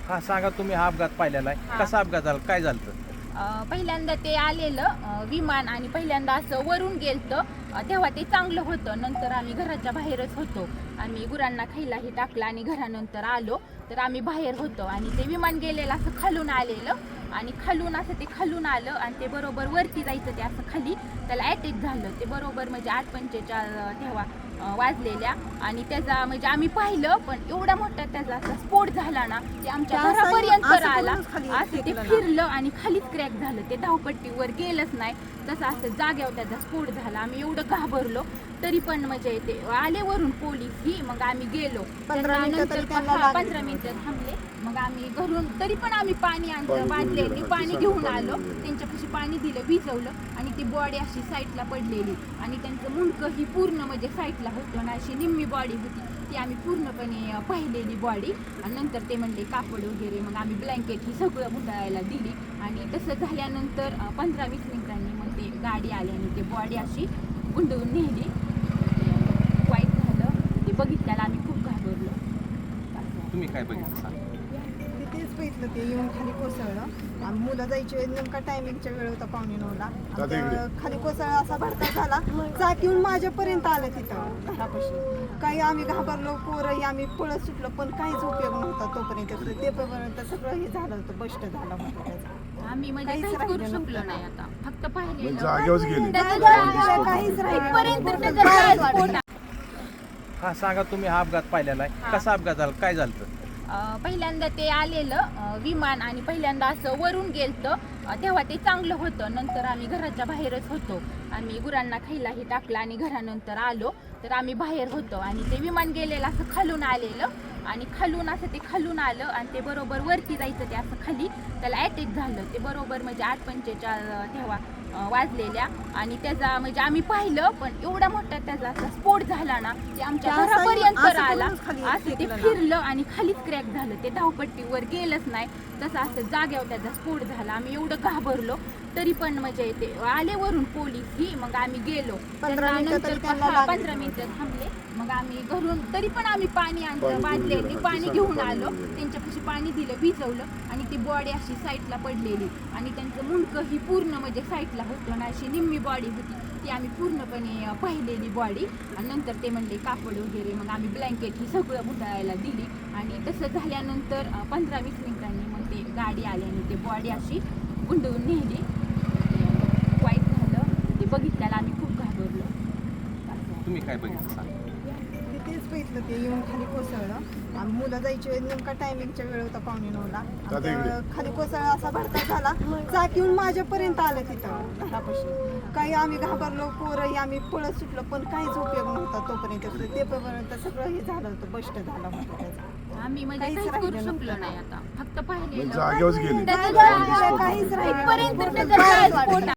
हा सांगा, तुम्ही हा अपघात पाहिलेला आहे, कसा अपघात झाला, काय झालं? पहिल्यांदा ते आलेलं विमान आणि पहिल्यांदा असं वरून गेलतं, तेव्हा ते चांगलं होतं. नंतर आम्ही घराच्या बाहेरच होतो. आम्ही गुरांना खायलाही टाकलं आणि घरानंतर आलो तर आम्ही बाहेर होतो आणि ते विमान गेलेलं असं खालून आलेलं आणि खालून असं ते खालून आलं आणि ते बरोबर वरती जायचं, ते असं खाली त्याला अटॅक झालं. ते बरोबर म्हणजे 8:45 तेव्हा वाजलेल्या आणि त्याचा म्हणजे आम्ही पाहिलं, पण एवढा मोठा त्याचा असा स्फोट झाला ना, ते आमच्या घरापर्यंत आला. असं ते फिरलं आणि खालीच क्रॅक झालं. ते धावपट्टीवर गेलंच नाही, तसं असं जाग्यावर त्याचा स्फोट झाला. आम्ही एवढं घाबरलो, तरी पण म्हणजे ते आले वरून पोलीस ही, मग आम्ही गेलो. 15 मिनिटं थांबले. मग आम्ही घरून तरी पण आम्ही पाणी आणलं, बादल्यांनी पाणी घेऊन आलो. त्यांच्यापाशी पाणी दिलं, भिजवलं आणि ती बॉडी अशी साईडला पडलेली आणि त्यांचं मुंडकं ही पूर्ण म्हणजे साईडला होतं ना, अशी निम्मी बॉडी होती. ती आम्ही पूर्णपणे पाहिलेली बॉडी. आणि नंतर ते म्हणले कापड वगैरे, मग आम्ही ब्लँकेट ही सगळं गुंडाळायला दिली आणि तसं झाल्यानंतर 15-20 मिनिटांनी मग ते गाडी आली आणि ते बॉडी अशी गुंडवून नेली. वाईट झालं, ते बघितल्याला आम्ही खूप घाबरलो. तुम्ही काय बघितलं सांगा? तेच बघितलं, ते येऊन खाली कोसळलं आणि मुलं जायची वेळ नेमका टायमिंगच्या वेळ होता 9:15ला. खाली कोसळला, असा भडका झाला, चाक येऊन माझ्यापर्यंत आलं तिथं घरापाशी. काही आम्ही घाबरलो, पोरही आम्ही पळत सुटलो, पण काहीच उपयोग नव्हता तोपर्यंत. ते पर्यंत सगळं हे झालं होतं, बस्ट झालं होतं त्याचं. आम्ही म्हणजे काहीच करू शकलो नाही, आता फक्त पाहिलेलं. काहीच राहिलं. हा सांगा, तुम्ही हा अपघात पाहिलेला आहे, कसा अपघात झाला, काय झालं? पहिल्यांदा ते आलेलं विमान आणि पहिल्यांदा असं वरून गेलतं, तेव्हा ते चांगलं होतं. नंतर आम्ही घराच्या बाहेरच होतो. आम्ही गुरांना खायलाही टाकलं आणि घरानंतर आलो तर आम्ही बाहेर होतो आणि ते विमान गेलेलं असं खालून आलेलं आणि खालून असं ते खालून आलं आणि ते बरोबर वरती जायचं, ते असं खाली त्याला अटॅक झालं. ते बरोबर म्हणजे 8:45 तेव्हा वाजलेल्या आणि त्याचा म्हणजे आम्ही पाहिलं, पण एवढा मोठा त्याचा असा स्फोट झाला ना, ते आमच्या घरापर्यंत आला. असं ते फिरलं आणि खालीच क्रॅक झालं. ते धावपट्टीवर गेलंच नाही, तसं असं जाग्यावर त्याचा स्फोट झाला. आम्ही एवढं घाबरलो, तरी पण म्हणजे ते आले वरून पोलीस ही, मग आम्ही गेलो. 15 मिनिटं थांबले. मग आम्ही घरून तरी पण आम्ही पाणी आणलं, बादल्यांनी पाणी घेऊन आलो. त्यांच्यापाशी पाणी दिलं, भिजवलं आणि ती बॉडी अशी साईडला पडलेली आणि त्यांचं मुंडकं ही पूर्ण म्हणजे साईडला होतं ना, अशी निम्मी बॉडी होती. ती आम्ही पूर्णपणे पाहिलेली बॉडी. आणि नंतर ते म्हणले कापड वगैरे, मग आम्ही ब्लँकेट ही सगळं गुंडाळायला दिली आणि तसं झाल्यानंतर 15-20 मिनिटांनी मग ते गाडी आली आणि ते बॉडी अशी गुंडवून नेली. वाईट झालं, ते बघितल्याला आम्ही खूप घाबरलो. तुम्ही काय बघितलं सांगा? तेच बघितलं, ते येऊन खाली कोसळलं आणि मुलं जायची वेळ नेमका टायमिंगच्या वेळ होता 9:15ला. खाली कोसळला, असा भडका झाला, चाक येऊन माझ्यापर्यंत आलं तिथं घरापाशी. काही आम्ही घाबरलो, पोरही आम्ही पळत सुटलो, पण काहीच उपयोग नव्हता तोपर्यंत. ते पर्यंत सगळं हे झालं होतं, बस्ट झालं होतं त्याचं. आम्ही म्हणजे काहीच करू शकलो नाही, आता फक्त पाहिलेलं. काहीच राहिलं.